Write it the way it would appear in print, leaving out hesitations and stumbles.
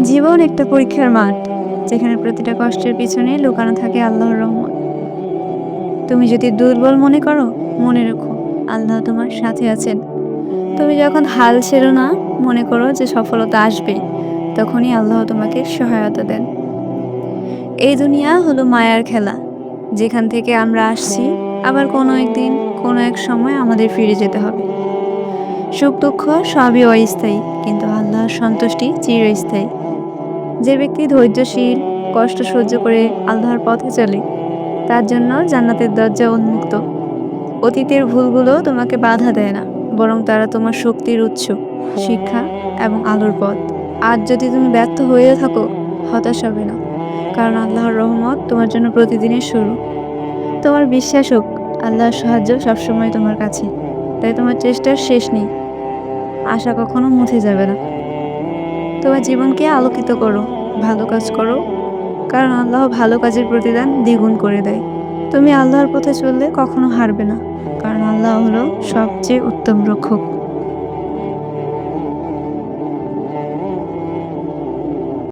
জীবন একটা পরীক্ষার মাঠ, যেখানে প্রতিটা কষ্টের পিছনে লুকানো থাকে আল্লাহর রহমত। তুমি যদি দুর্বল মনে করো, মনে রেখো আল্লাহ তোমার সাথে আছেন। তুমি যখন হাল ছেড়ো না, মনে করো যে সফলতা আসবে, তখনই আল্লাহ তোমাকে সহায়তা দেন। এই দুনিয়া হলো মায়ার খেলা, যেখান থেকে আমরা আসছি, আবার কোনো একদিন কোনো এক সময় আমাদের ফিরে যেতে হবে। সুখ দুঃখ সবই অস্থায়ী, কিন্তু আল্লাহর সন্তুষ্টি চিরস্থায়ী। যে ব্যক্তি ধৈর্যশীল, কষ্ট সহ্য করে আল্লাহর পথে চলে, তার জন্য জান্নাতের দরজা উন্মুক্ত। অতীতের ভুলগুলো তোমাকে বাধা দেয় না, বরং তারা তোমার শক্তির উৎস, শিক্ষা এবং আলোর পথ। আজ যদি তুমি ব্যর্থ হয়ে থাকো, হতাশ হবে না, কারণ আল্লাহর রহমত তোমার জন্য প্রতিদিনের শুরু। তোমার বিশ্বাস হোক, আল্লাহর সাহায্য সবসময় তোমার কাছে। তাই তোমার চেষ্টার শেষ নেই, আশা কখনো মুছে যাবে না। তোমার জীবনকে আলোকিত করো, ভালো কাজ করো, কারণ আল্লাহ ভালো কাজের প্রতিদান দ্বিগুণ করে দেয়। তুমি আল্লাহর পথে চললে কখনো হারবে না, কারণ আল্লাহ হলো সবচেয়ে উত্তম রক্ষক।